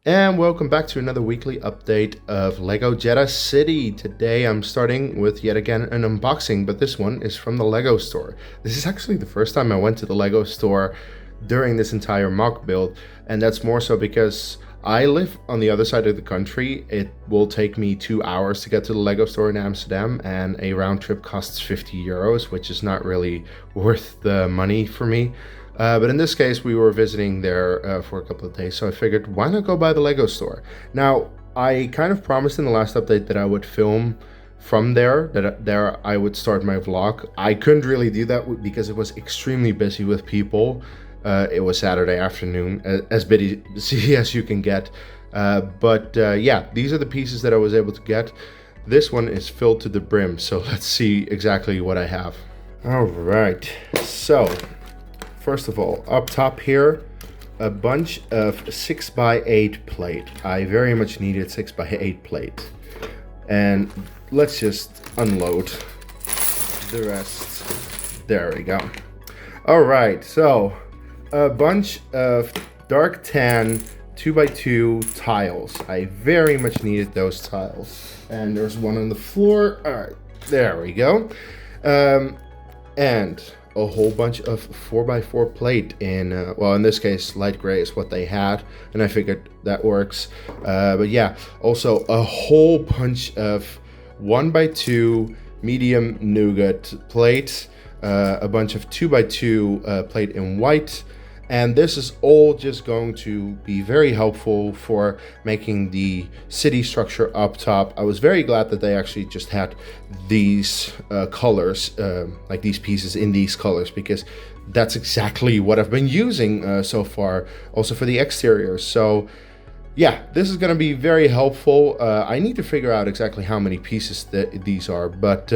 And welcome back to another weekly update of LEGO Jedha City. Today I'm starting with yet again an unboxing, but this one is from the LEGO store. This is actually the first time I went to the LEGO store during this entire mock build, and that's more so because I live on the other side of the country. It will take me 2 hours to get to the LEGO store in Amsterdam, and a round trip costs 50 euros, which is not really worth the money for me. But in this case, we were visiting there for a couple of days, so I figured, why not go by the LEGO store? Now, I kind of promised in the last update that I would film from there, that there I would start my vlog. I couldn't really do that because it was extremely busy with people. It was Saturday afternoon, as busy as you can get. Yeah, these are the pieces that I was able to get. This one is filled to the brim, so let's see exactly what I have. All right, so first of all, up top here, a bunch of 6x8 plate. I very much needed 6x8 plate. And let's just unload the rest. There we go. All right, so a bunch of dark tan 2x2 tiles. I very much needed those tiles. And there's one on the floor. All right, there we go. And a whole bunch of 4x4 plate in, well, in this case, light gray is what they had, and I figured that works. But yeah, also a whole bunch of 1x2 medium nougat plate, a bunch of 2x2 plate in white. And this is all just going to be very helpful for making the city structure up top. I was very glad that they actually just had these colors, like these pieces in these colors, because that's exactly what I've been using so far, also for the exterior. So yeah, this is going to be very helpful. I need to figure out exactly how many pieces these are, but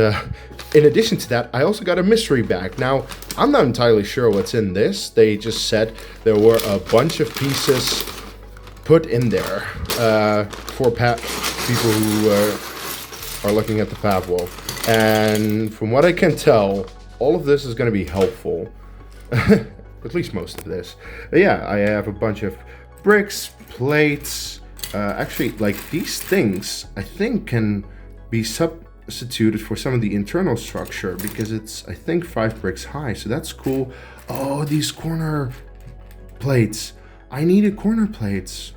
in addition to that, I also got a mystery bag. Now, I'm not entirely sure what's in this. They just said there were a bunch of pieces put in there for people who are looking at the path wall. And from what I can tell, all of this is going to be helpful. At least most of this. But yeah, I have a bunch of bricks, plates. Actually, like these things, I think can be substituted for some of the internal structure because it's, I think, 5 bricks high. So that's cool. Oh, these corner plates. I needed corner plates.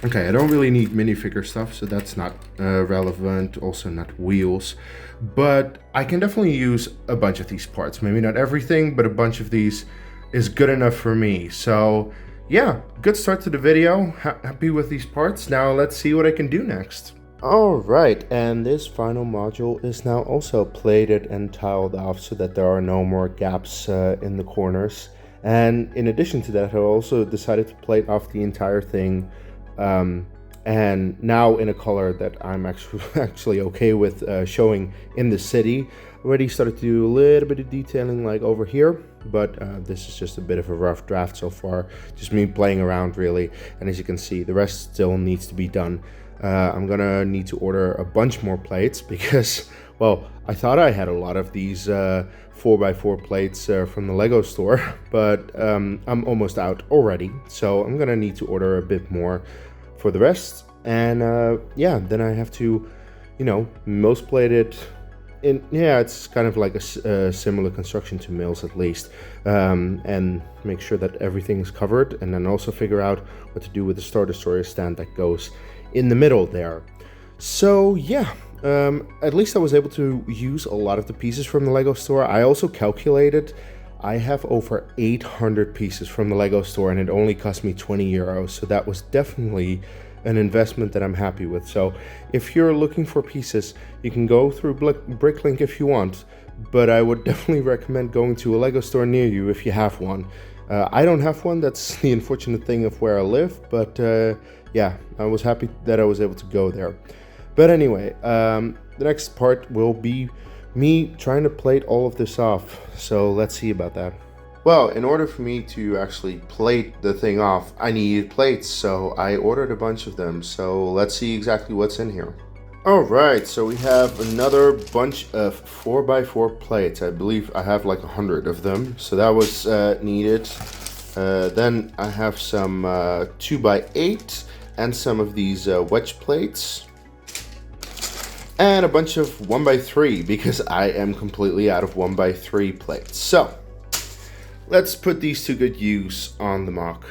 Okay, I don't really need minifigure stuff, so that's not relevant. Also not wheels. But I can definitely use a bunch of these parts. Maybe not everything, but a bunch of these is good enough for me. So yeah, good start to the video. Happy with these parts. Now let's see what I can do next. All right, and this final module is now also plated and tiled off so that there are no more gaps in the corners. And in addition to that, I also decided to plate off the entire thing, and now in a color that I'm actually okay with showing in the city. Already started to do a little bit of detailing like over here, but this is just a bit of a rough draft so far, just me playing around really. And as you can see, the rest still needs to be done. I'm gonna need to order a bunch more plates because, well, I thought I had a lot of these 4x4 plates from the LEGO store, but I'm almost out already, so I'm gonna need to order a bit more for the rest. And yeah, then I have to, you know, most plate it. Yeah, it's kind of like a similar construction to mills at least, and make sure that everything is covered, and then also figure out what to do with the Star Destroyer stand that goes in the middle there. So yeah, at least I was able to use a lot of the pieces from the LEGO store. I also calculated I have over 800 pieces from the LEGO store, and it only cost me 20 euros, so that was definitely an investment that I'm happy with. So if you're looking for pieces, you can go through Bricklink if you want, but I would definitely recommend going to a LEGO store near you if you have one. I don't have one, that's the unfortunate thing of where I live, but yeah, I was happy that I was able to go there. But anyway, the next part will be me trying to plate all of this off, so let's see about that. Well, in order for me to actually plate the thing off, I needed plates, so I ordered a bunch of them. So let's see exactly what's in here. Alright, so we have another bunch of 4x4 plates. I believe I have like 100 of them, so that was needed. Then I have some 2x8 and some of these wedge plates. And a bunch of 1x3 because I am completely out of 1x3 plates. So let's put these to good use on the MOC.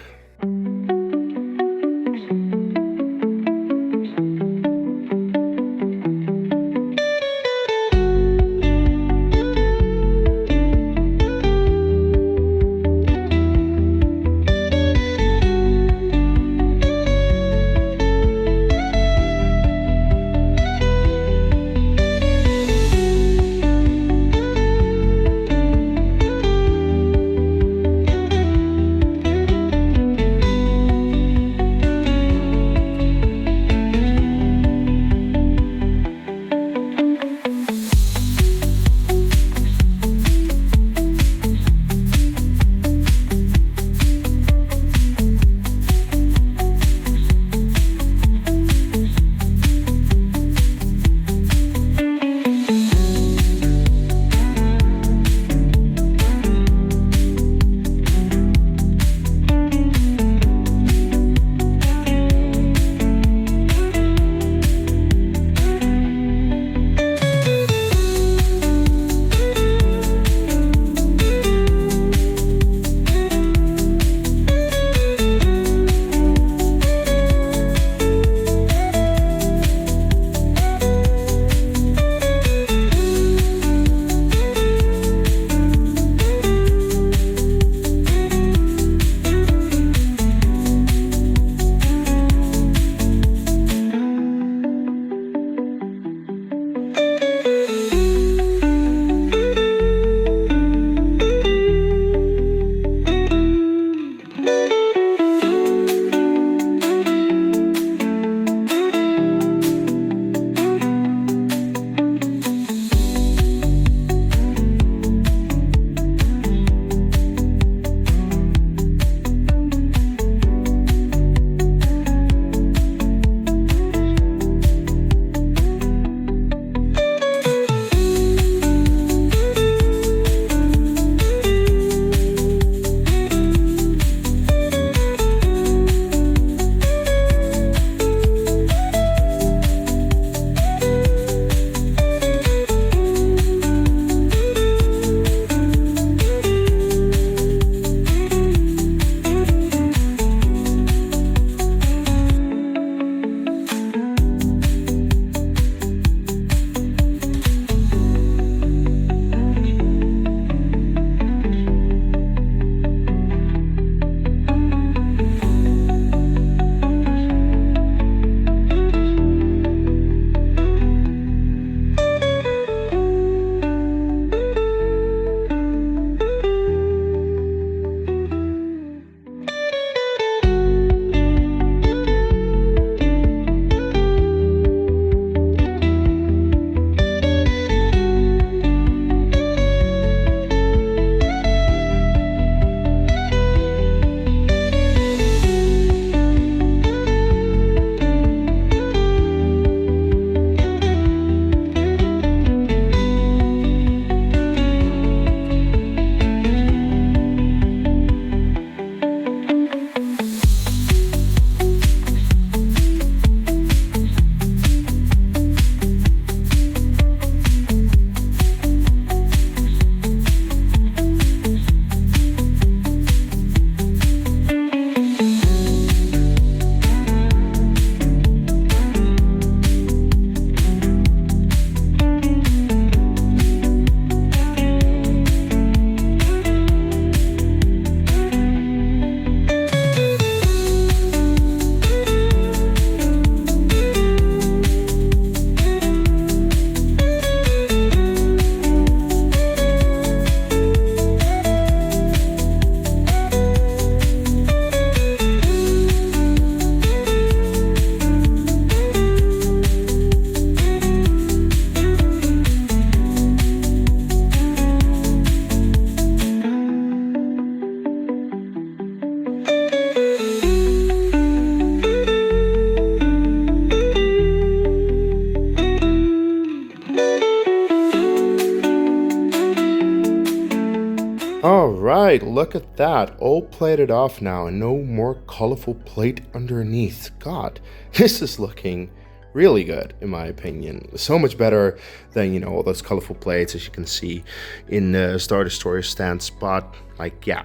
right, look at that. All plated off now and no more colorful plate underneath. God, this is looking really good in my opinion. So much better than, all those colorful plates as you can see in the Star Destroyer stand spot. Like, yeah,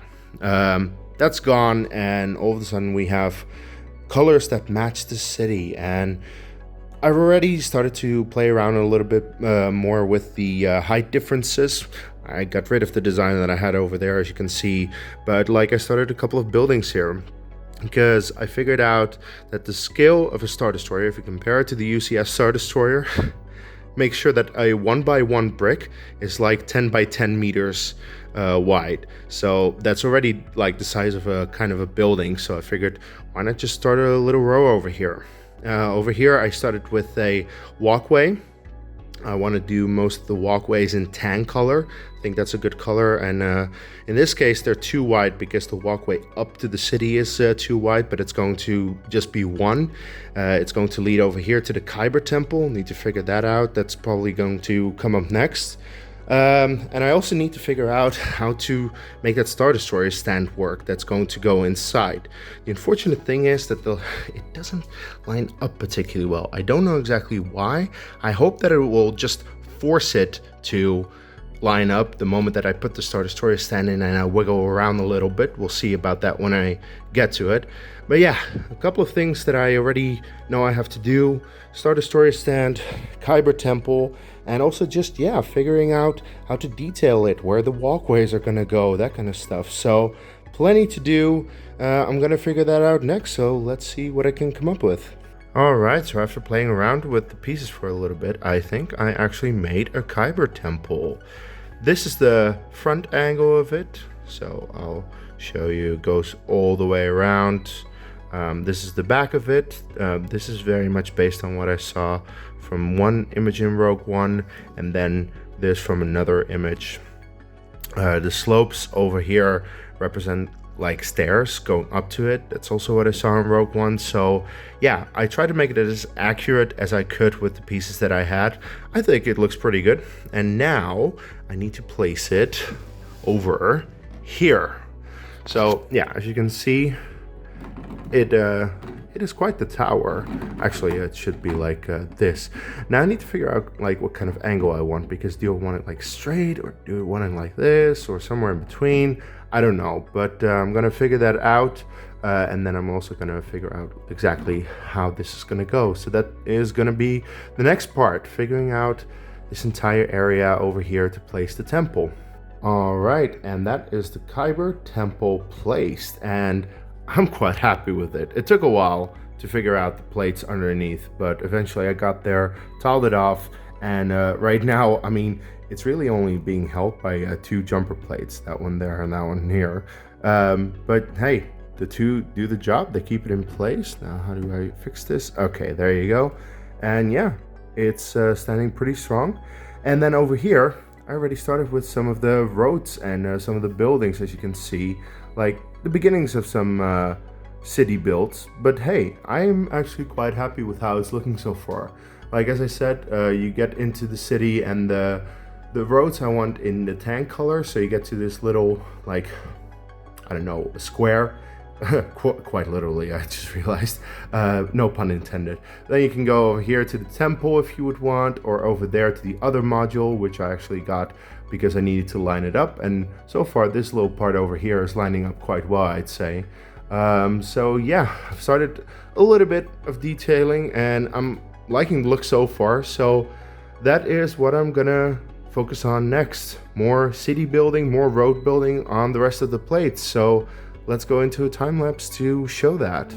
that's gone, and all of a sudden we have colors that match the city. And I've already started to play around a little bit more with the height differences. I got rid of the design that I had over there, as you can see, but like I started a couple of buildings here because I figured out that the scale of a Star Destroyer, if you compare it to the UCS Star Destroyer, make sure that a 1x1 brick is like 10 by 10 meters wide. So that's already like the size of a kind of a building. So I figured, why not just start a little row over here? Over here I started with a walkway. I want to do most of the walkways in tan color. I think that's a good color, and in this case they're too wide because the walkway up to the city is too wide, but it's going to just be one. It's going to lead over here to the Kyber temple. Need to figure that out. That's probably going to come up next. And I also need to figure out how to make that Star Destroyer stand work that's going to go inside. The unfortunate thing is that it doesn't line up particularly well. I don't know exactly why. I hope that it will just force it to line up the moment that I put the Star Destroyer stand in and I wiggle around a little bit. We'll see about that when I get to it. But yeah, a couple of things that I already know I have to do. Star Destroyer stand, Kyber temple, and also just, yeah, figuring out how to detail it, where the walkways are gonna go, that kind of stuff. So plenty to do. I'm gonna figure that out next, so let's see what I can come up with. Alright, so after playing around with the pieces for a little bit, I think I actually made a Kyber temple. This is the front angle of it, so I'll show you. It goes all the way around. This is the back of it. This is very much based on what I saw from one image in Rogue One, and then this from another image. The slopes over here represent like stairs going up to it. That's also what I saw in Rogue One. So yeah, I tried to make it as accurate as I could with the pieces that I had. I think it looks pretty good. And now I need to place it over here. So yeah, as you can see, it is quite the tower. Actually, it should be like this. Now I need to figure out like what kind of angle I want, because do I want it like straight, or do I want it like this, or somewhere in between? I don't know, but I'm gonna figure that out, and then I'm also gonna figure out exactly how this is gonna go. So that is gonna be the next part, figuring out this entire area over here to place the temple. All right, and that is the Kyber temple placed, and I'm quite happy with it. It took a while to figure out the plates underneath, but eventually I got there, tiled it off, and right now, I mean, it's really only being held by two jumper plates, that one there and that one here. But hey, the two do the job, they keep it in place. Now, how do I fix this? Okay, there you go. And yeah, it's standing pretty strong. And then over here, I already started with some of the roads and some of the buildings, as you can see, like the beginnings of some city builds. But hey, I'm actually quite happy with how it's looking so far. Like as I said, you get into the city, and the roads I want in the tan color, so you get to this little, like, I don't know, square. Quite literally, I just realized. No pun intended. Then you can go over here to the temple if you would want, or over there to the other module, which I actually got because I needed to line it up. And so far, this little part over here is lining up quite well, I'd say. So yeah, I've started a little bit of detailing, and I'm liking the look so far. So that is what I'm gonna focus on next. More city building, more road building on the rest of the plates. So let's go into a time lapse to show that.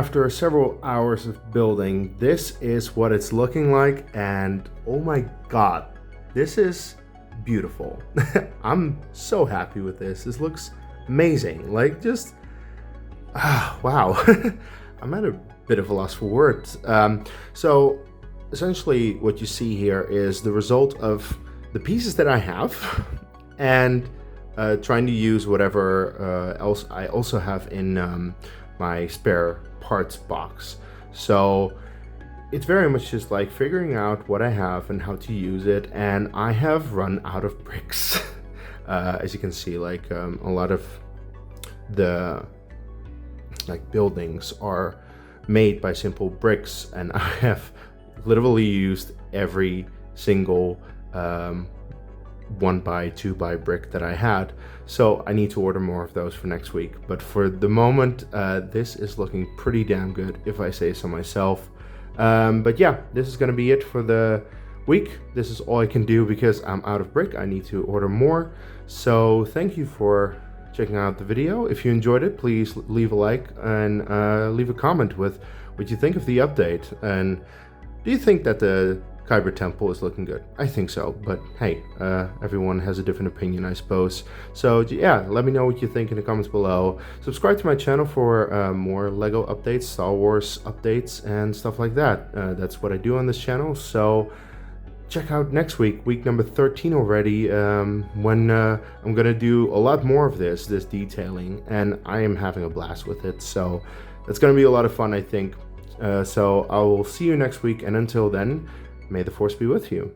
after several hours of building, this is what it's looking like, and oh my god, this is beautiful. I'm so happy with this. This looks amazing. Like, just wow. I'm at a bit of a loss for words. So essentially what you see here is the result of the pieces that I have and trying to use whatever else I also have in my spare parts box. So it's very much just like figuring out what I have and how to use it, and I have run out of bricks. As you can see, like a lot of the buildings are made by simple bricks, and I have literally used every single 1x, 2x brick that I had. So I need to order more of those for next week. But for the moment, this is looking pretty damn good, if I say so myself. But yeah, this is going to be it for the week. This is all I can do because I'm out of brick. I need to order more. So thank you for checking out the video. If you enjoyed it, please leave a like and leave a comment with what you think of the update. And do you think that the Kyber temple is looking good? I think so, but hey, everyone has a different opinion, I suppose. So yeah, let me know what you think in the comments below. Subscribe to my channel for more LEGO updates, Star Wars updates, and stuff like that. That's what I do on this channel. So check out next week, week number 13 already, when I'm gonna do a lot more of this detailing, and I am having a blast with it. So it's gonna be a lot of fun, I think. So I will see you next week, and until then, may the Force be with you.